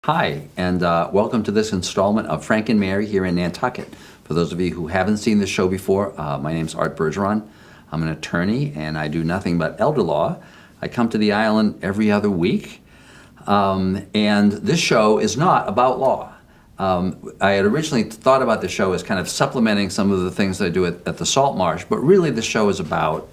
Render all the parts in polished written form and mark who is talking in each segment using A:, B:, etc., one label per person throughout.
A: Hi, and welcome to this installment of Frank and Mary here in Nantucket. For those of you who haven't seen this show before, my name's Art Bergeron. I'm an attorney, and I do nothing but elder law. I come to the island every other week, and this show is not about law. I had originally thought about the show as kind of supplementing some of the things that I do at the Salt Marsh, but really the show is about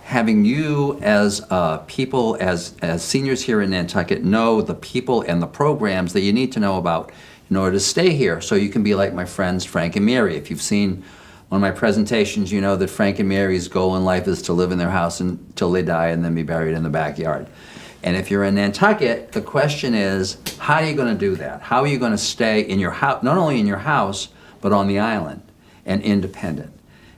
A: having you as people, as seniors here in Nantucket, know the people and the programs that you need to know about in order to stay here, so you can be like my friends Frank and Mary. If you've seen one of my presentations, you know that Frank and Mary's goal in life is to live in their house until they die and then be buried in the backyard. And if you're in Nantucket, the question is, how are you going to do that? How are you going to stay in your house, not only in your house, but on the island and independent?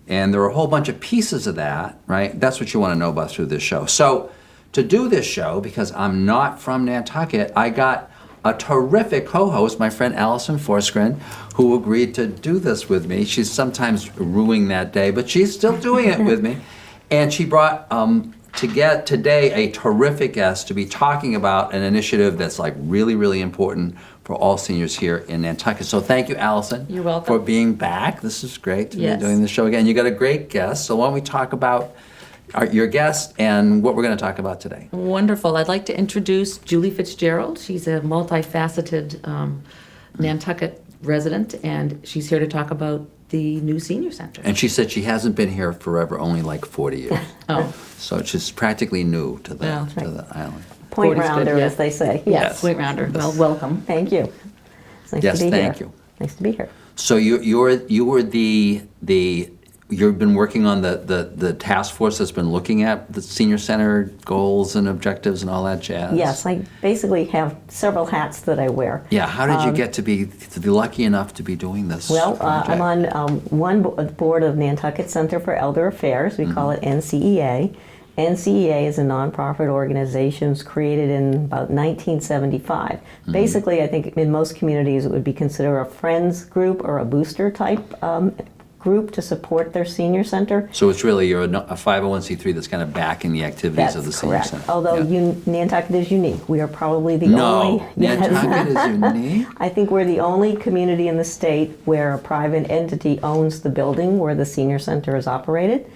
A: And there are a whole bunch of pieces of that, right? That's what you want to know about through this show. So to do this show, because I'm not from Nantucket, I got a terrific co-host, my friend Alison, who agreed to do this with me. She's sometimes ruining that day, but she's still doing it with me. And she brought to get today a terrific guest to be talking about an initiative that's like really, really important for all seniors here in Nantucket. So thank you, Alison.
B: You're welcome.
A: For being back. This is great to
B: Yes.
A: be doing the show again. You got a great guest, so why don't we talk about your guest and what we're going to talk about today.
B: Wonderful. I'd like to introduce Julie Fitzgerald. She's a multifaceted Nantucket resident, and she's here to talk about the new senior center.
A: And she said she hasn't been here forever, only like 40 years.
B: Oh,
A: So she's practically new to the,
B: Well,
A: to the island.
C: Point
B: 40's good,
C: rounder,
B: yeah.
C: as they say.
A: Yes.
C: Yes.
B: point rounder. Well, welcome.
C: Thank you. It's nice
A: Yes,
C: to be
A: thank
C: here.
A: you.
C: Nice to be here.
A: So you've been working on the task force that's been looking at the senior center goals and objectives and all that jazz?
C: Yes, I basically have several hats that I wear.
A: Yeah, how did you get to be lucky enough to be doing this
C: Well,
A: project?
C: I'm on one board of Nantucket Center for Elder Affairs. We call it NCEA. NCEA is a nonprofit organization. It was created in about 1975. Basically, I think in most communities it would be considered a friends group or a booster type group to support their senior center.
A: So it's really you're a 501c3 that's kind of backing the activities of the
C: That's
A: senior
C: correct.
A: center.
C: Although
A: Yeah.
C: Nantucket is unique. We are probably the
A: No,
C: only... Yes.
A: Nantucket is unique.
C: I think we're the only community in the state where a private entity owns the building where the senior center is operated.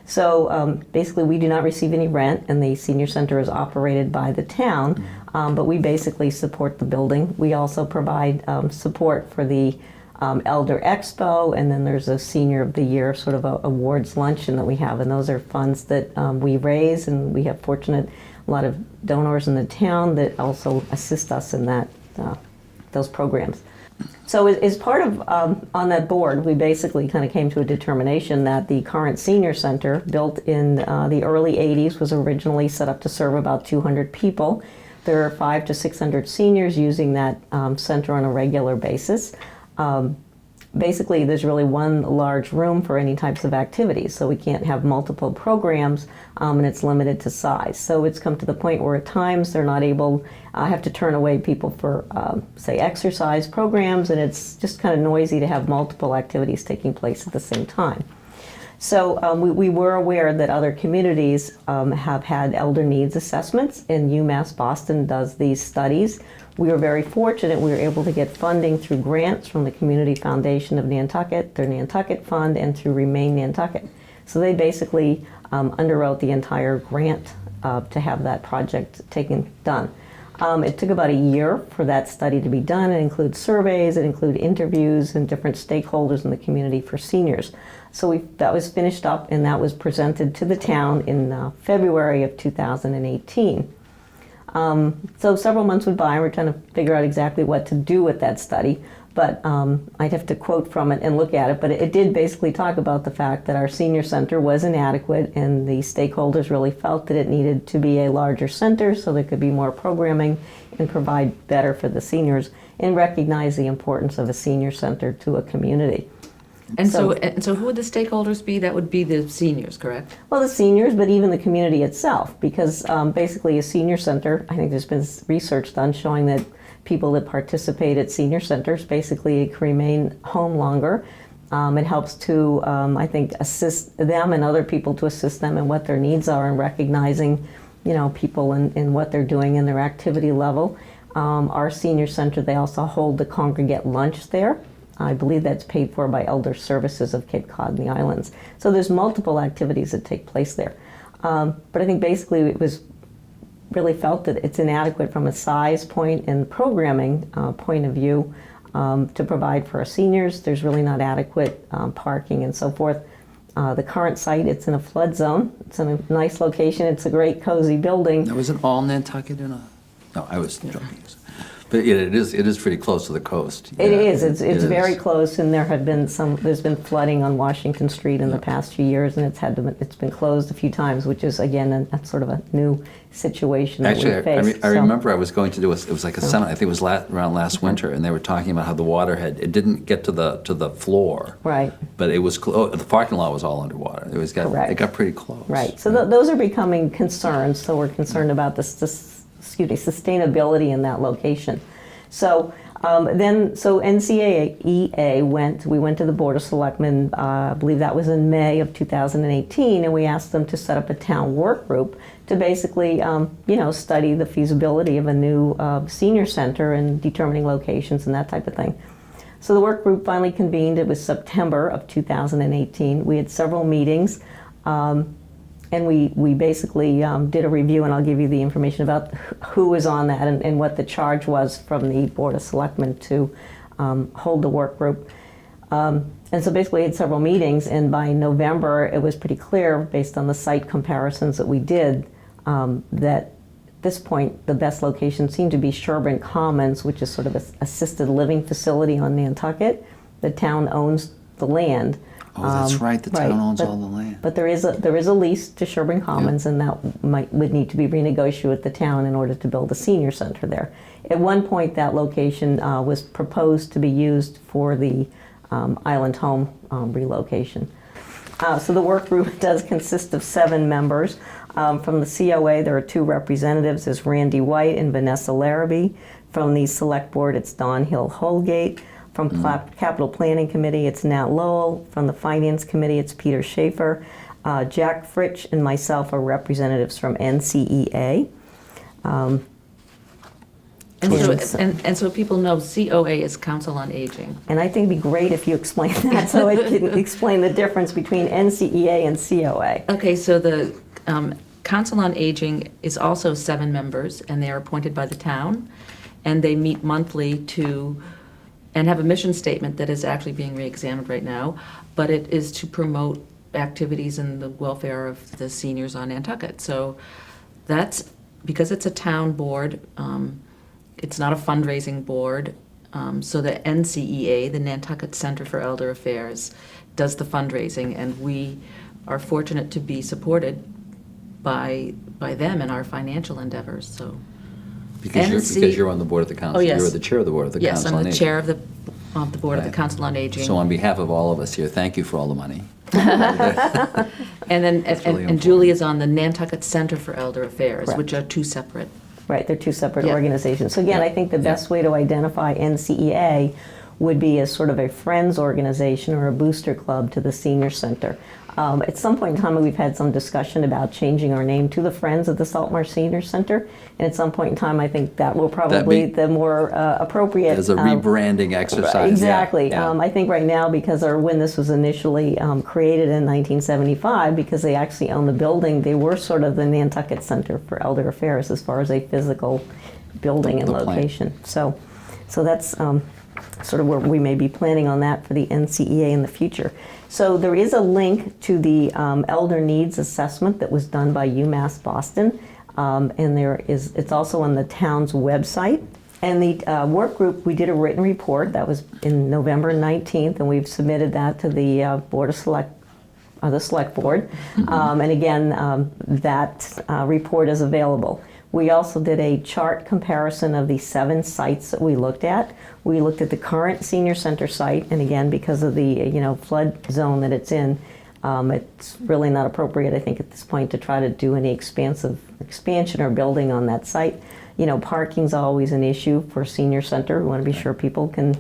C: So basically we do not receive any rent, and the senior center is operated by the town, but we basically support the building. We also provide support for the Elder Expo, and then there's a Senior of the Year sort of a awards luncheon that we have, and those are funds that we raise, and we have a lot of donors in the town that also assist us in that those programs. So as part of, on that board, we basically kind of came to a determination that the current senior center, built in the early 80s, was originally set up to serve about 200 people. There are 500 to 600 seniors using that center on a regular basis. Basically, there's really one large room for any types of activities, so we can't have multiple programs, and it's limited to size. So it's come to the point where at times they're not able, have to turn away people for, say, exercise programs, and it's just kind of noisy to have multiple activities taking place at the same time. So we were aware that other communities have had elder needs assessments, and UMass Boston does these studies. We were very fortunate. We were able to get funding through grants from the Community Foundation of Nantucket, their Nantucket Fund, and through Remain Nantucket. So they basically underwrote the entire grant to have that project done. It took about a year for that study to be done. It includes surveys, it includes interviews, and different stakeholders in the community for seniors. So that was finished up, and that was presented to the town in February of 2018. So several months went by, and we're trying to figure out exactly what to do with that study. But I'd have to quote from it and look at it. But it did basically talk about the fact that our senior center was inadequate, and the stakeholders really felt that it needed to be a larger center so there could be more programming and provide better for the seniors, and recognize the importance of a senior center to a community.
B: And so who would the stakeholders be? That would be the seniors, correct?
C: Well, the seniors, but even the community itself, because basically a senior center, I think there's been research done showing that people that participate at senior centers basically can remain home longer. It helps to, I think, assist them and other people to assist them in what their needs are, and recognizing, people and what they're doing in their activity level. Our senior center, they also hold the congregate lunch there. I believe that's paid for by Elder Services of Cape Cod and the Islands. So there's multiple activities that take place there. But I think basically it was really felt that it's inadequate from a size point and programming point of view to provide for our seniors. There's really not adequate parking and so forth. The current site, it's in a flood zone. It's in a nice location. It's a great cozy building.
A: Now, was it all Nantucket in a? No, I was joking. But it is pretty close to the coast.
C: It
A: Yeah,
C: is. It's
A: it
C: very
A: is.
C: close, and there's been flooding on Washington Street in the past few years, and it's been closed a few times, which is again a sort of a new situation that
A: Actually,
C: we faced.
A: I remember I was going to do it was like a seminar. I think it was around last winter, and they were talking about how the water it didn't get to the floor.
C: Right.
A: But it was the parking lot was all underwater.
C: Correct.
A: It got pretty close.
C: Right. So those are becoming concerns. So we're concerned about the sustainability in that location. So NCAEA we went to the Board of Selectmen, I believe that was in May of 2018, and we asked them to set up a town work group to basically, study the feasibility of a new senior center and determining locations and that type of thing. So the work group finally convened. It was September of 2018. We had several meetings. And we basically did a review, and I'll give you the information about who was on that and what the charge was from the Board of Selectmen to hold the work group. And so basically we had several meetings, and by November it was pretty clear, based on the site comparisons that we did, that at this point the best location seemed to be Sherburne Commons, which is sort of an assisted living facility on Nantucket. The town owns the land.
A: Oh, that's right. The town owns all the land.
C: But there is a lease to Sherburne Commons, and that would need to be renegotiated with the town in order to build a senior center there. At one point, that location was proposed to be used for the Island Home relocation. So the work group does consist of 7 members. From the COA, there are 2 representatives. There's Randy White and Vanessa Larrabee. From the Select Board, it's Don Hill Holgate. From Capital Planning Committee, it's Nat Lowell. From the Finance Committee, it's Peter Schaefer. Jack Fritsch and myself are representatives from NCEA.
B: And so people know COA is Council on Aging.
C: And I think it'd be great if you explain that so it can explain the difference between NCEA and COA.
B: Okay, so the Council on Aging is also 7 members, and they are appointed by the town, and they meet monthly and have a mission statement that is actually being re-examined right now, but it is to promote activities in the welfare of the seniors on Nantucket. So that's, because it's a town board, it's not a fundraising board, so the NCEA, the Nantucket Center for Elder Affairs, does the fundraising, and we are fortunate to be supported by them in our financial endeavors, so.
A: Because you're on the board of the council.
B: Oh, yes.
A: You're the chair of the board of the
B: Yes,
A: council on
B: I'm the
A: aging.
B: chair of the board of the
A: Right.
B: Council on Aging.
A: So on behalf of all of us here, thank you for all the money.
B: And then,
A: That's really
B: and Julie is on the Nantucket Center for Elder Affairs,
C: Correct.
B: which are 2 separate.
C: Right, they're 2 separate
B: Yeah.
C: organizations. So again,
A: Yeah.
C: I think the best way to identify NCEA would be as sort of a friends organization or a booster club to the senior center. At some point in time, we've had some discussion about changing our name to the Friends of the Saltmarsh Senior Center, and at some point in time, I think that will probably be the more appropriate.
A: As a rebranding exercise.
C: Exactly.
A: Yeah.
C: I think right now, because when this was initially created in 1975, because they actually own the building, they were sort of the Nantucket Center for Elder Affairs as far as a physical building and
A: The plan.
C: location. So that's sort of where we may be planning on that for the NCEA in the future. So there is a link to the Elder Needs Assessment that was done by UMass Boston, and it's also on the town's website. And the work group, we did a written report that was in November 19th, and we've submitted that to the the Select Board. And again, that report is available. We also did a chart comparison of the 7 sites that we looked at. We looked at the current senior center site, and again, because of the flood zone that it's in, it's really not appropriate, I think, at this point to try to do any expansion or building on that site. Parking's always an issue for senior center. We want to be sure people can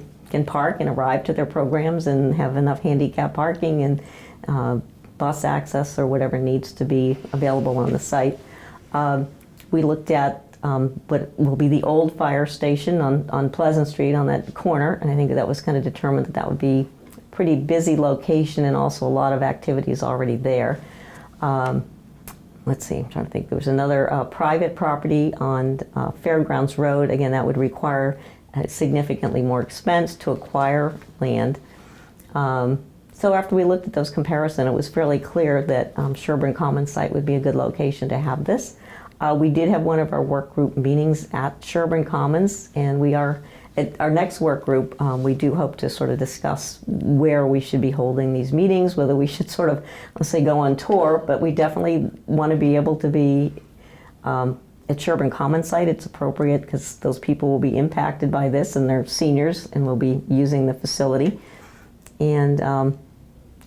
C: park and arrive to their programs and have enough handicap parking and bus access or whatever needs to be available on the site. We looked at what will be the old fire station on Pleasant Street on that corner. And I think that was kind of determined that that would be a pretty busy location and also a lot of activities already there. Let's see, I'm trying to think. There was another private property on Fairgrounds Road. Again, that would require significantly more expense to acquire land. So after we looked at those comparisons, it was fairly clear that Sherburne Commons site would be a good location to have this. We did have one of our work group meetings at Sherburne Commons, and we are, at our next work group, we do hope to sort of discuss where we should be holding these meetings, whether we should sort of, let's say, go on tour, but we definitely want to be able to be at Sherburne Commons site. It's appropriate because those people will be impacted by this, and they're seniors and will be using the facility. And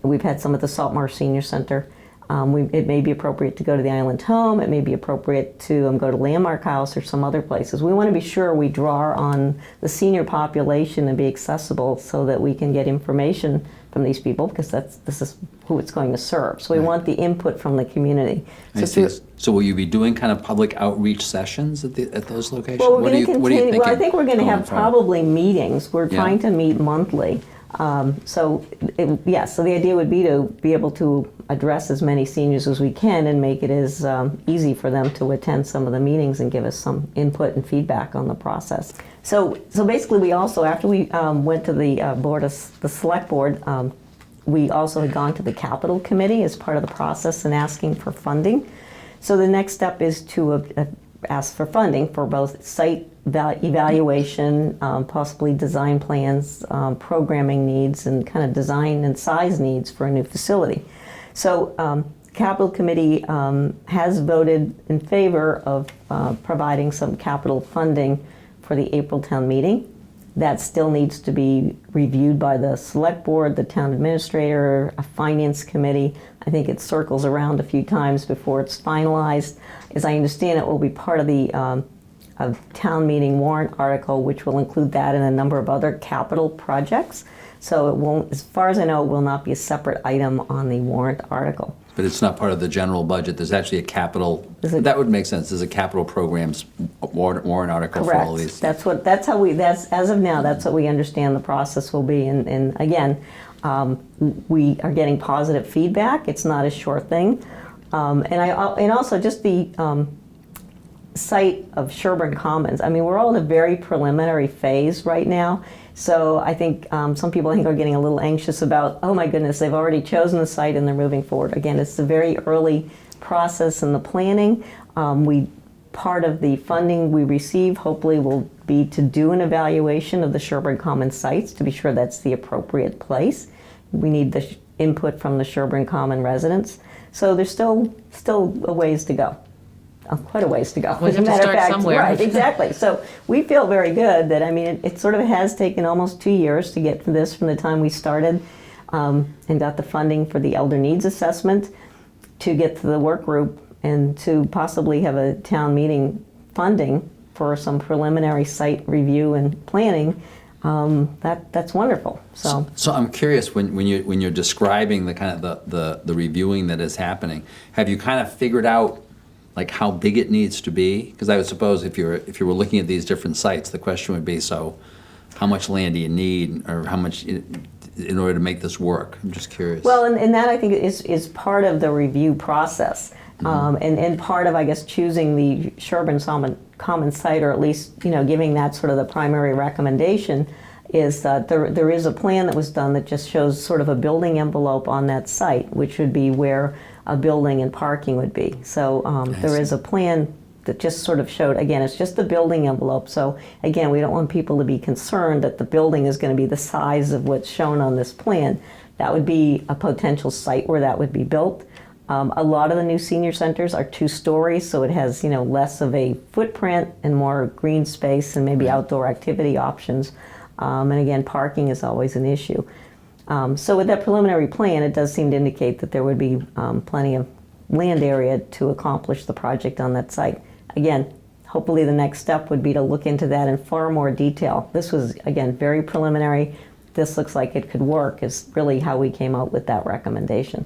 C: we've had some at the Saltmarsh Senior Center. It may be appropriate to go to the Island Home. It may be appropriate to go to Landmark House or some other places. We want to be sure we draw on the senior population and be accessible so that we can get information from these people, because this is who it's going to serve. So we want the input from the community.
A: So will you be doing kind of public outreach sessions at those locations?
C: Well, we're going to
A: what are you
C: continue. Well, I
A: thinking
C: think we're going to have
A: forward?
C: probably meetings. We're
A: Yeah.
C: trying to meet monthly. So the idea would be to be able to address as many seniors as we can and make it as easy for them to attend some of the meetings and give us some input and feedback on the process. So basically, we also, after we went to the the select board, we also had gone to the capital committee as part of the process and asking for funding. So the next step is to ask for funding for both site evaluation, possibly design plans, programming needs, and kind of design and size needs for a new facility. So Capital Committee has voted in favor of providing some capital funding for the April town meeting. That still needs to be reviewed by the select board, the town administrator, a finance committee. I think it circles around a few times before it's finalized. As I understand it, will be part of the town meeting warrant article, which will include that and a number of other capital projects. So it won't, as far as I know, it will not be a separate item on the warrant article.
A: But it's not part of the general budget. There's actually a capital, that would make sense. There's a capital programs warrant article for all these.
C: Correct. That's as of now, that's what we understand the process will be. And again, we are getting positive feedback. It's not a sure thing. And also just the site of Sherburne Commons. I mean, we're all in a very preliminary phase right now. So I think some people, I think, are getting a little anxious about, oh my goodness, they've already chosen the site and they're moving forward. Again, it's a very early process in the planning. Part of the funding we receive hopefully will be to do an evaluation of the Sherburne Commons sites to be sure that's the appropriate place. We need the input from the Sherburne Common residents. So there's still a ways to go. Quite a ways to go.
B: We have to start somewhere.
C: Right, exactly. So we feel very good that, I mean, it sort of has taken almost 2 years to get to this from the time we started and got the funding for the elder needs assessment to get to the work group and to possibly have a town meeting funding for some preliminary site review and planning. That's wonderful. So
A: I'm curious, when you're describing the kind of the reviewing that is happening, have you kind of figured out like how big it needs to be? Because I would suppose if you were looking at these different sites, the question would be, so how much land do you need, or how much in order to make this work? I'm just curious.
C: Well, and that I think is part of the review process, and part of, I guess, choosing the Sherburne Common site, or at least giving that sort of the primary recommendation, is that there is a plan that was done that just shows sort of a building envelope on that site, which would be where a building and parking would be. So there is a plan that just sort of showed, again, it's just the building envelope. So again, we don't want people to be concerned that the building is going to be the size of what's shown on this plan. That would be a potential site where that would be built. A lot of the new senior centers are 2 stories, so it has less of a footprint and more green space and maybe outdoor activity options. And again, parking is always an issue. So with that preliminary plan, it does seem to indicate that there would be plenty of land area to accomplish the project on that site. Again, hopefully the next step would be to look into that in far more detail. This was, again, very preliminary. This looks like it could work, is really how we came out with that recommendation.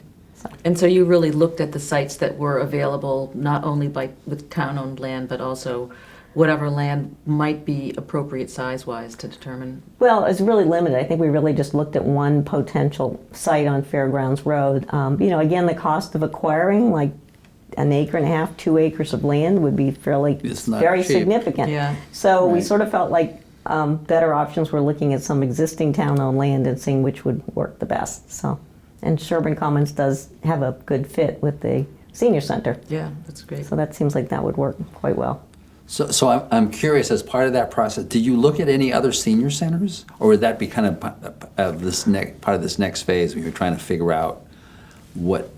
B: And so you really looked at the sites that were available, not only with town-owned land, but also whatever land might be appropriate size-wise to determine.
C: Well, it's really limited. I think we really just looked at one potential site on Fairgrounds Road. Again, the cost of acquiring like an acre and a half, 2 acres of land would be
A: It's not
C: very
A: cheap.
C: significant.
B: Yeah.
C: So we
A: Right.
C: sort of felt like better options were looking at some existing town-owned land and seeing which would work the best. So, and Sherburne Commons does have a good fit with the senior center.
B: Yeah, that's great.
C: So that seems like that would work quite well.
A: So I'm curious, as part of that process, did you look at any other senior centers? Or would that be kind of part of this next phase when you're trying to figure out what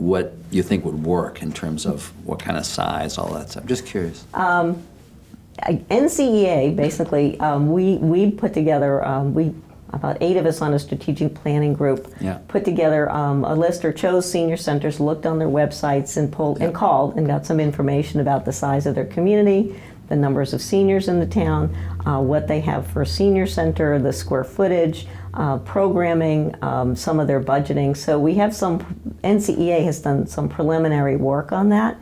A: you think would work in terms of what kind of size, all that stuff? I'm just curious.
C: NCEA, basically, we put together, about 8 of us on a strategic planning group,
A: Yeah.
C: put together a list or chose senior centers, looked on their websites and called and got some information about the size of their community, the numbers of seniors in the town, what they have for a senior center, the square footage, programming, some of their budgeting. So we have NCEA has done some preliminary work on that.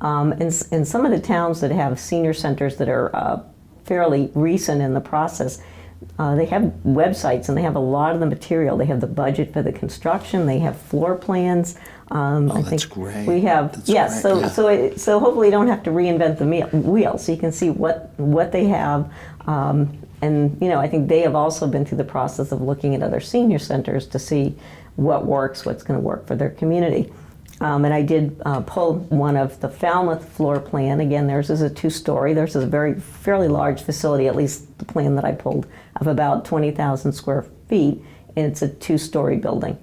C: In some of the towns that have senior centers that are fairly recent in the process, they have websites and they have a lot of the material. They have the budget for the construction. They have floor plans.
A: That's great.
C: We have
A: That's
C: yes.
A: great, yeah.
C: So hopefully you don't have to reinvent the wheel. So you can see what they have. I think they have also been through the process of looking at other senior centers to see what works, what's going to work for their community. And I did pull one of the Falmouth floor plan. Again, theirs is a 2-story. Theirs is a fairly large facility, at least the plan that I pulled, of about 20,000 square feet, and it's a 2-story building.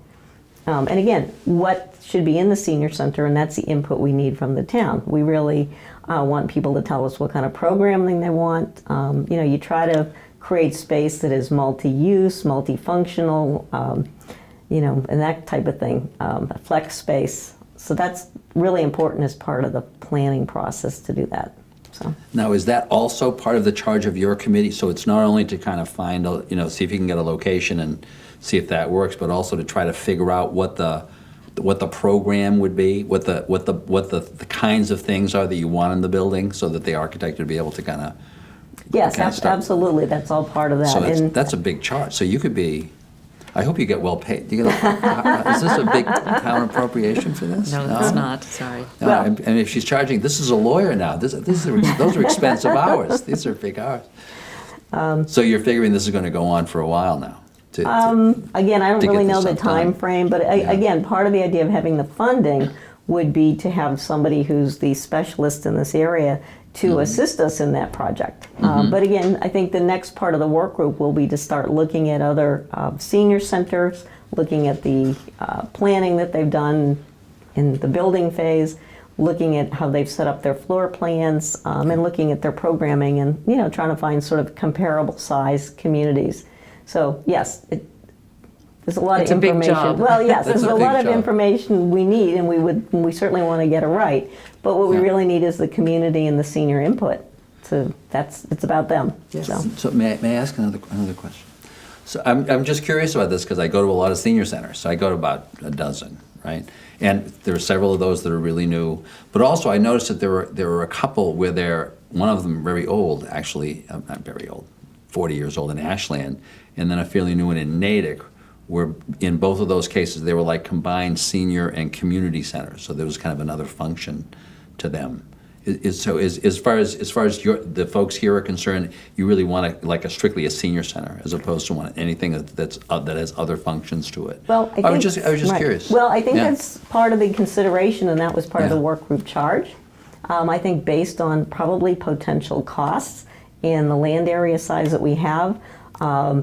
C: And again, what should be in the senior center, and that's the input we need from the town. We really want people to tell us what kind of programming they want. You try to create space that is multi-use, multifunctional, and that type of thing, a flex space. So that's really important as part of the planning process to do that. So.
A: Now, is that also part of the charge of your committee? So it's not only to kind of find, see if you can get a location and see if that works, but also to try to figure out what the program would be, what the kinds of things are that you want in the building, so that the architect would be able to kind of.
C: Yes, absolutely. That's all part of that.
A: So that's a big charge. So you could be. I hope you get well paid. Do you get is this a big town appropriation for this?
B: No, it's not, sorry.
A: No, and if she's charging, this is a lawyer now. Those are expensive hours. These are big hours. So you're figuring this is going to go on for a while now.
C: Again, I don't
A: to
C: really
A: get
C: know
A: this
C: the
A: stuff done.
C: time frame, but again, part of the idea of having the funding would be to have somebody who's the specialist in this area to assist us in that project. But again, I think the next part of the work group will be to start looking at other senior centers, looking at the planning that they've done in the building phase, looking at how they've set up their floor plans, and looking at their programming and trying to find sort of comparable size communities. So yes, there's a lot of information.
B: It's a big job.
C: Well, yes,
A: That's
C: there's
A: a
C: a
A: big
C: lot of
A: job.
C: information we need, and we certainly want to get it right. But what we really need is the community and the senior input. So it's about them.
B: Yes.
A: So may I ask another question? So I'm just curious about this because I go to a lot of senior centers. So I go to about a dozen, right? And there are several of those that are really new. But also I noticed that there were a couple where one of them very old, actually, not very old, 40 years old in Ashland, and then a fairly new one in Natick, where in both of those cases they were like combined senior and community centers. So there was kind of another function to them. As far as the folks here are concerned, you really want strictly a senior center as opposed to anything that has other functions to it.
C: Well,
A: I was just
C: right.
A: curious.
C: Well, I think
A: Yeah.
C: that's part of the consideration, and that was part of the
A: Yeah.
C: work group charge. I think based on probably potential costs and the land area size that we have,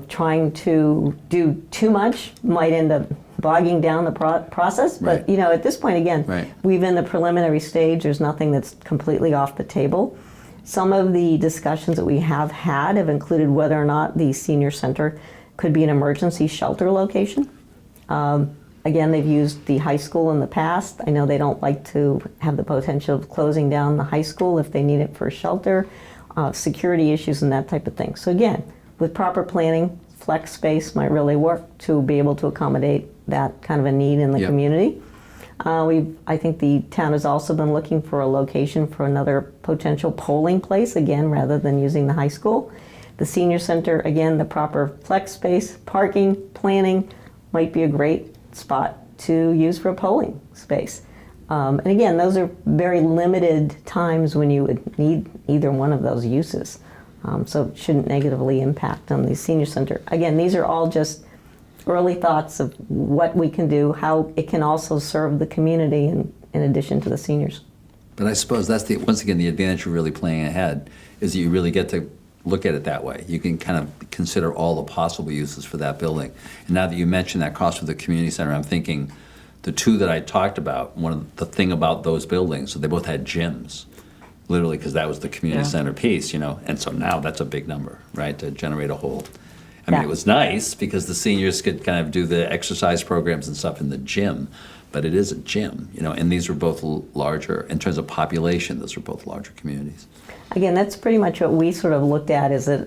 C: trying to do too much might end up bogging down the process. But
A: Right.
C: at this point, again,
A: Right.
C: we've in the preliminary stage. There's nothing that's completely off the table. Some of the discussions that we have had have included whether or not the senior center could be an emergency shelter location. Again, they've used the high school in the past. I know they don't like to have the potential of closing down the high school if they need it for shelter, security issues and that type of thing. So again, with proper planning, flex space might really work to be able to accommodate that kind of a need in the
A: Yep.
C: community. I think the town has also been looking for a location for another potential polling place, again, rather than using the high school. The senior center, again, the proper flex space, parking, planning, might be a great spot to use for a polling space. And again, those are very limited times when you would need either one of those uses. So it shouldn't negatively impact on the senior center. Again, these are all just early thoughts of what we can do, how it can also serve the community in addition to the seniors.
A: But I suppose that's once again, the advantage of really planning ahead is that you really get to look at it that way. You can kind of consider all the possible uses for that building. And now that you mentioned that cost for the community center, I'm thinking the two that I talked about, one of the thing about those buildings, so they both had gyms, literally, because that was the community center piece, and so now that's a big number, right, to generate a whole. I mean, it was nice because the seniors could kind of do the exercise programs and stuff in the gym, but it is a gym, and these were both larger, in terms of population, those were both larger communities.
C: Again, that's pretty much what we sort of looked at as a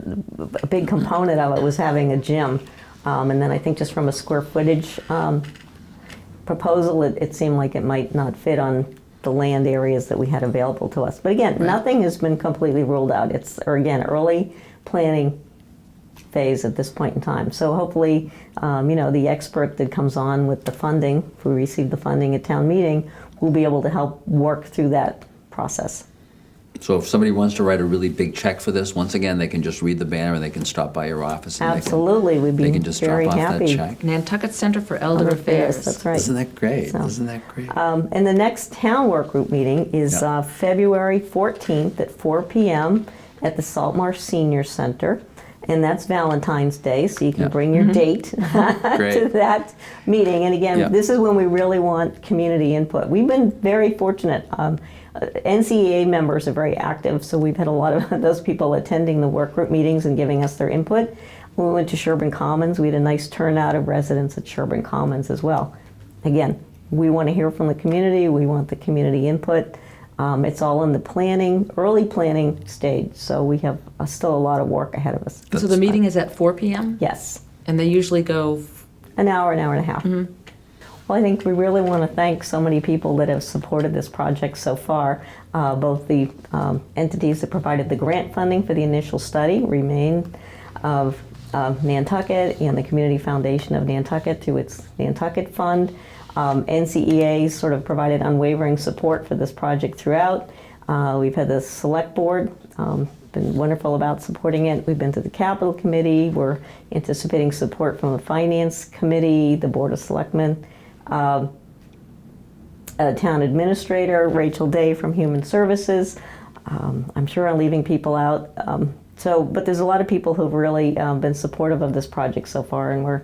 C: big component of it was having a gym. And then I think just from a square footage proposal, it seemed like it might not fit on the land areas that we had available to us. But again, nothing has been completely ruled out. It's, early planning phase at this point in time. So hopefully, the expert that comes on with the funding, if we receive the funding at town meeting, will be able to help work through that process.
A: So if somebody wants to write a really big check for this, once again, they can just read the banner and they can stop by your office. And
C: Absolutely, we'd be
A: they can just
C: very
A: drop off
C: happy.
A: that check.
B: Nantucket Center for Elder Affairs.
C: That's right.
A: Isn't that great?
C: So,
A: Isn't that great?
C: And the next town work group meeting is February 14th at 4 p.m. at the Saltmarsh Senior Center. And that's Valentine's Day, so you can bring your date to that meeting. And again, this is when we really want community input. We've been very fortunate. NCEA members are very active, so we've had a lot of those people attending the work group meetings and giving us their input. When we went to Sherburne Commons, we had a nice turnout of residents at Sherburne Commons as well. Again, we want to hear from the community. We want the community input. It's all in the early planning stage, so we have still a lot of work ahead of us.
B: So the meeting is at 4 p.m.?
C: Yes.
B: And they usually go?
C: An hour and a half. Mm-hmm. Well, I think we really want to thank so many people that have supported this project so far. Both the entities that provided the grant funding for the initial study, Remain of Nantucket, and the Community Foundation of Nantucket through its Nantucket Fund. NCEA sort of provided unwavering support for this project throughout. We've had the select board been wonderful about supporting it. We've been to the Capital Committee. We're anticipating support from the Finance Committee, the Board of Selectmen, a town administrator, Rachel Day from Human Services. I'm sure I'm leaving people out. But there's a lot of people who've really been supportive of this project so far, and we're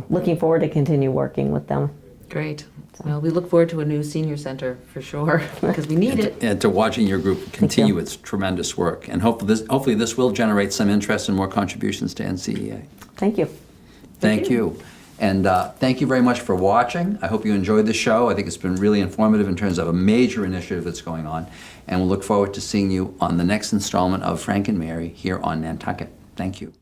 C: looking forward to continue working with them.
B: Great. Well, we look forward to a new senior center for sure, because we need it.
A: And to watching your group continue its tremendous work. And hopefully this will generate some interest and more contributions to NCEA.
C: Thank you.
A: Thank you. And thank you very much for watching. I hope you enjoyed the show. I think it's been really informative in terms of a major initiative that's going on. And we'll look forward to seeing you on the next installment of Frank and Mary here on Nantucket. Thank you.